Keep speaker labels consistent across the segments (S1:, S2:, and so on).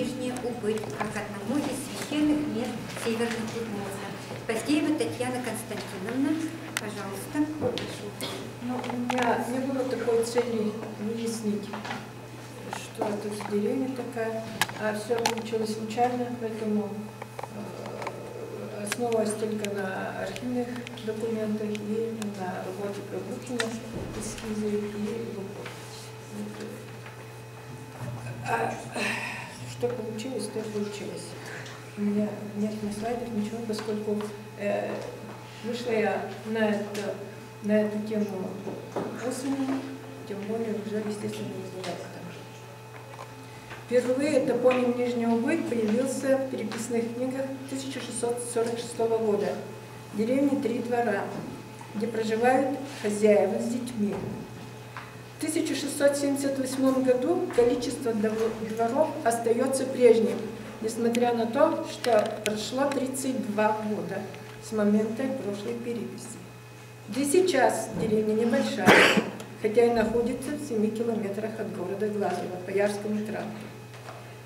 S1: Нижняя Убыль как одному из священных мест Северных Удмуртов. Поздеева Татьяна Константиновна, пожалуйста.
S2: Ну, у меня не было такой цели выяснить, что это за деревня такая, а все получилось случайно, поэтому основываясь только на архивных документах и на работе Пробухина, эскизы и рукописи. А что получилось, то получилось. У меня нет на слайдах ничего, поскольку вышла я на эту тему осенью, тем более уже, естественно, не была там. Впервые топоним Нижняя Убыль появился в переписных книгах 1646 года. В деревне 3 двора, где проживают хозяева с детьми. В 1678 году количество дворов остается прежним, несмотря на то, что прошло 32 года с момента прошлой переписи. Да и сейчас деревня небольшая, хотя и находится в 7 километрах от города Глазово по Ярскому тракту.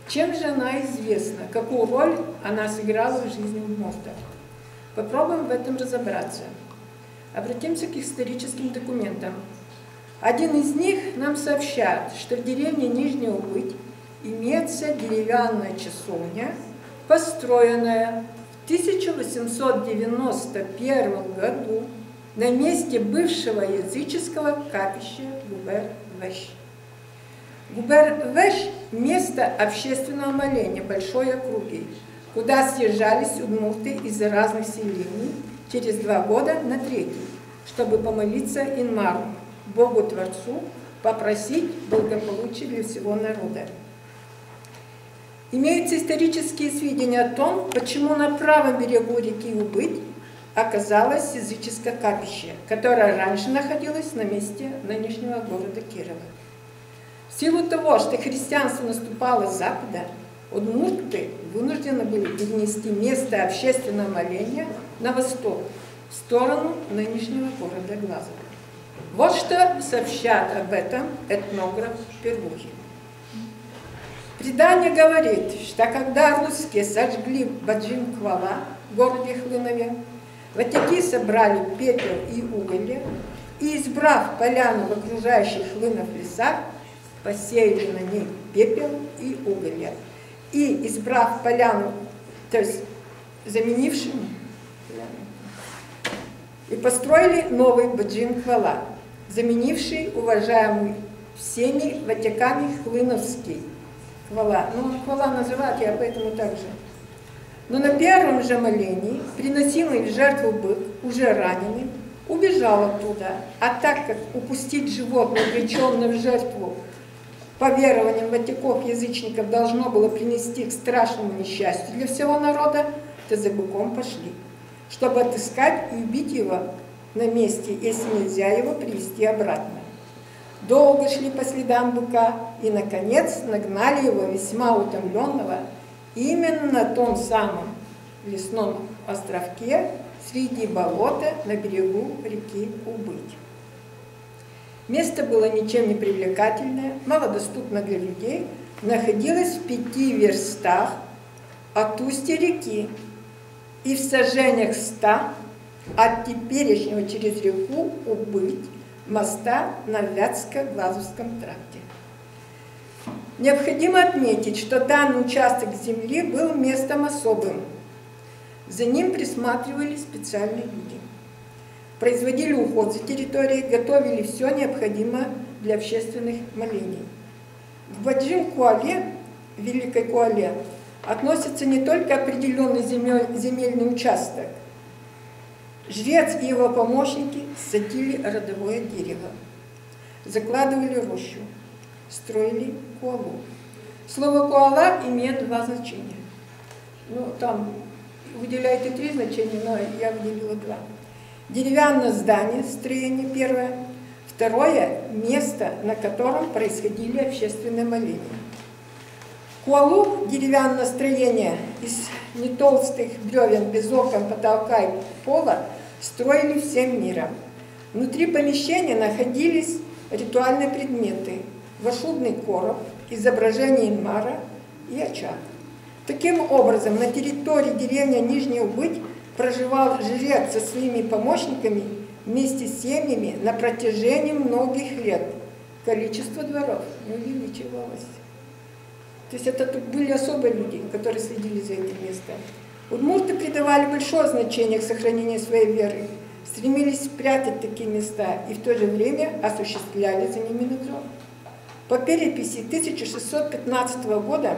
S2: Чем же она известна? Какую роль она сыграла в жизни удмуртов? Попробуем в этом разобраться. Обратимся к историческим документам. Один из них нам сообщает, что в деревне Нижняя Убыль имеется деревянная часовня, построенная в 1891 году на месте бывшего языческого капища Губер-Вэш. Губер-Вэш – место общественного моления большой округи, куда съезжались удмурты из разных селений через 2 года на 3-й, чтобы помолиться Инмару, Богу-Творцу, попросить благополучия для всего народа. Имеются исторические сведения о том, почему на правом берегу реки Убыль оказалось языческое капище, которое раньше находилось на месте нынешнего города Кирова. В силу того, что христианство наступало с запада, удмурты вынуждены были перенести место общественного моления на восток, в сторону нынешнего города Глазово. Вот что сообщает об этом этнограф Первухин. Предание говорит, что когда русские сожгли Баджин-Квала в городе Хлынове, ватяки собрали пепел и уголье и, избрав поляну в окружающих Хлынов лесах, посеяли на ней пепел и уголье. И, избрав поляну, то есть заменившим, и построили новый Баджин-Квала, заменивший уважаемый всеми ватяками Хлыновский Квала. Ну, Квала называют, я поэтому так же. Но на первом же молении, приносимый в жертву бык, уже раненый, убежал оттуда. А так как упустить животное, причем в жертву, по верованиям ватяков-язычников, должно было принести к страшному несчастью для всего народа, то за быком пошли, чтобы отыскать и убить его на месте, если нельзя его привести обратно. Долго шли по следам быка и, наконец, нагнали его весьма утомленного именно на том самом лесном островке среди болота на берегу реки Убыль. Место было ничем не привлекательное, малодоступно для людей, находилось в 5 верстах от устья реки и в сажениях 100 от теперешнего через реку Убыль моста на Вятско-Глазовском тракте. Необходимо отметить, что данный участок земли был местом особым. За ним присматривали специальные люди. Производили уход за территорией, готовили все необходимое для общественных молений. В Баджин-Куале, Великой Куале, относится не только определенный земельный участок. Жрец и его помощники садили родовое дерево, закладывали рощу, строили куалу. Слово «куала» имеет 2 значения. Ну, там выделяют и 3 значения, но я выделила 2. Деревянное здание, строение первое. Второе – место, на котором происходили общественные моления. Куалу, деревянное строение из нетолстых бревен без окон, потолка и пола, строили всем миром. Внутри помещения находились ритуальные предметы, вошудный короб, изображение Инмара и очаг. Таким образом, на территории деревни Нижний Убыть проживал жрец со своими помощниками вместе с семьями на протяжении многих лет. Количество дворов не увеличивалось. То есть это тут были особые люди, которые следили за этим местом. Удмурты придавали большое значение к сохранению своей веры, стремились спрятать такие места и в то же время осуществляли за ними надзор. По переписи 1615 года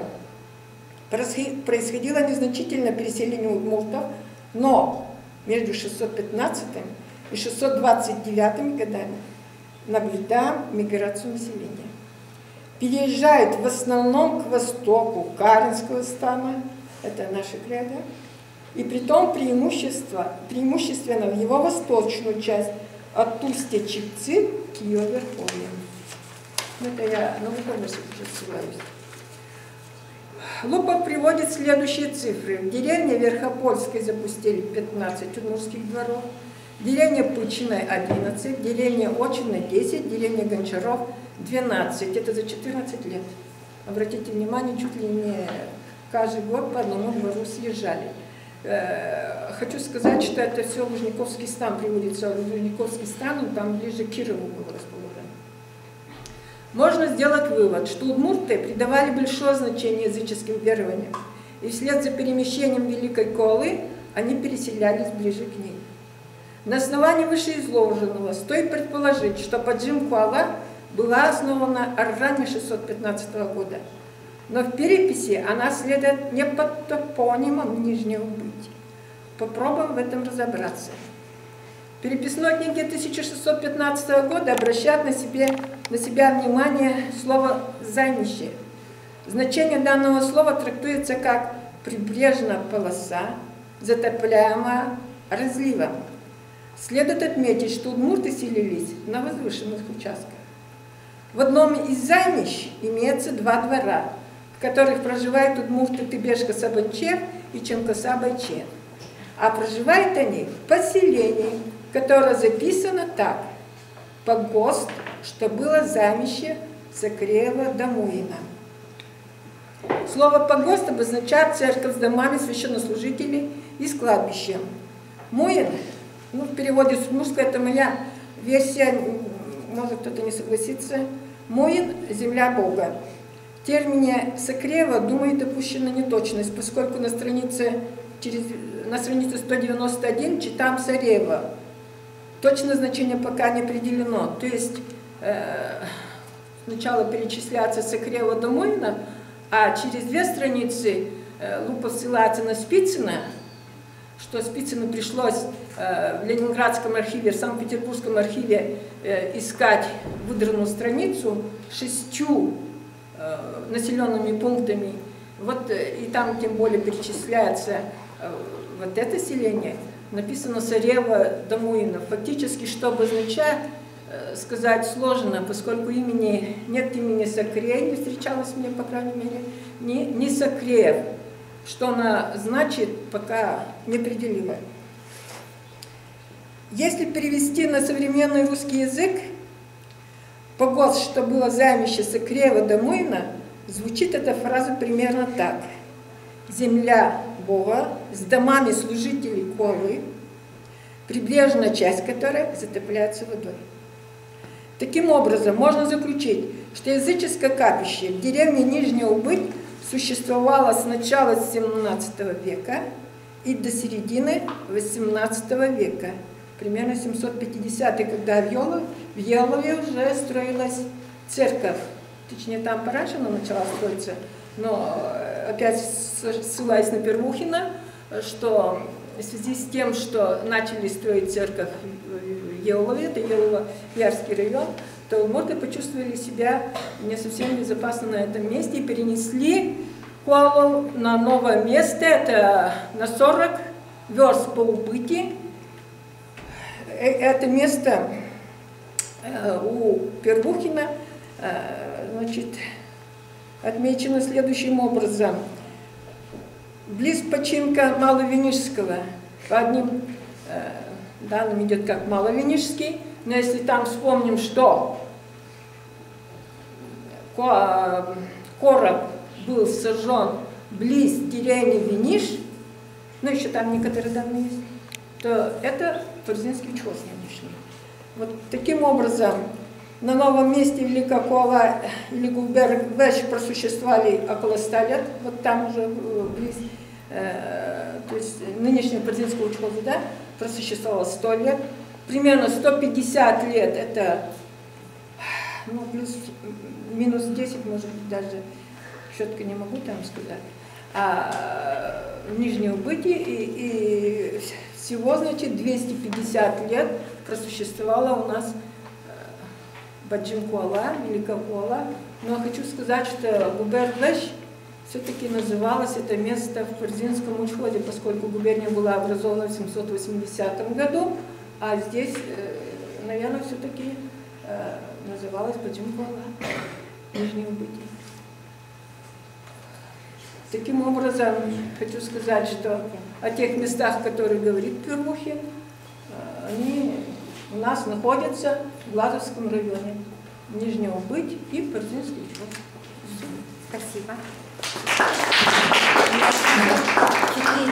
S2: происходило незначительное переселение удмуртов, но между 615 и 629 годами наблюдаем миграцию населения. Переезжают в основном к востоку Каринского стана, это наши края, да? И притом преимущественно в его восточную часть, от устья Чепцы к ее верховьям. Это я на Луковерсе уже ссылаюсь. Лупов приводит следующие цифры. В деревне Верхопольской запустили 15 удмуртских дворов, в деревне Пычиной 11, в деревне Очиной 10, в деревне Гончаров 12. Это за 14 лет. Обратите внимание, чуть ли не каждый год по одному двору съезжали. Хочу сказать, что это все Лужниковский стан приводится. Лужниковский стан, там ближе к Кирову был расположен. Можно сделать вывод, что удмурты придавали большое значение языческим верованиям, и вслед за перемещением Великой Колы они переселялись ближе к ней. На основании вышеизложенного стоит предположить, что Паджим Куала была основана ранее 615 года, но в переписи она следует не под топонимом Нижнего Убыть. Попробуем в этом разобраться. В переписной книге 1615 года обращает на себя внимание слово «займище». Значение данного слова трактуется как «прибрежная полоса, затопляемая разливом». Следует отметить, что удмурты селились на возвышенных участках. В одном из займищ имеется два двора, в которых проживают удмурты Тыбешка-Сабанчев и Ченкоса-Байчев. А проживают они в поселении, которое записано так: погост, что было займище Сакреева-Дамуина. Слово «погост» обозначает церковь с домами священнослужителей и с кладбищем. Муин, в переводе с удмуртского, это моя версия, может кто-то не согласится. Муин – земля Бога. В термине Сакреева, думаю, допущена неточность, поскольку на странице 191 читаем Сареева. Точное значение пока не определено. То есть сначала перечисляется Сакреева до Муина, а через две страницы Лупов ссылается на Спицына, что Спицыну пришлось в Ленинградском архиве, в Санкт-Петербургском архиве искать выдранную страницу 6 населенными пунктами. Вот, и там тем более перечисляется вот это селение, написано Сареева Дамуина. Фактически, что обозначает, сказать сложно, поскольку нет имени Сакрея, не встречалось мне, по крайней мере, ни Сакреев. Что она значит, пока неопределимо. Если перевести на современный русский язык, погост, что было займище Сакреева Дамуина, звучит эта фраза примерно так: земля Бога с домами служителей Колы, прибрежная часть которой затопляется водой. Таким образом, можно заключить, что языческое капище в деревне Нижний Убыть существовало с начала XVII века и до середины XVIII века, примерно 750-й, когда в Елове уже строилась церковь. Точнее, там пораньше она начала строиться, но опять ссылаясь на Первухина, что в связи с тем, что начали строить церковь в Елове, это Елово-Ярский район, то удмурты почувствовали себя не совсем безопасно на этом месте и перенесли Колу на новое место, это на 40 верст по Убыти. Это место у Первухина, значит, отмечено следующим образом. Близ починка Маловинишского, по одним данным идет как Маловинишский, но если там вспомним, что короб был сожжен близ деревни Виниш, ну еще там некоторые данные есть, то это Фрузинский учхоз нынешний. Вот таким образом на новом месте Великокола или Губерг-Вэш просуществовали около 100 лет, вот там уже близ, то есть нынешнего Фрузинского учхоза, да, просуществовало 100 лет. Примерно 150 лет это, ну, плюс-минус 10, может быть, даже четко не могу там сказать, в Нижнем Убыте, и всего, значит, 250 лет просуществовала у нас Баджинкола, Великокола. Но хочу сказать, что Губерг-Вэш все-таки называлось это место в Фрузинском учхозе, поскольку губерния была образована в 780 году, а здесь, наверное, все-таки называлась Баджинкола, Нижний Убытие. Таким образом, хочу сказать, что о тех местах, которые говорит Первухин, они у нас находятся в Глазовском районе, Нижний Убыть и Фрузинский учхоз.
S1: Спасибо.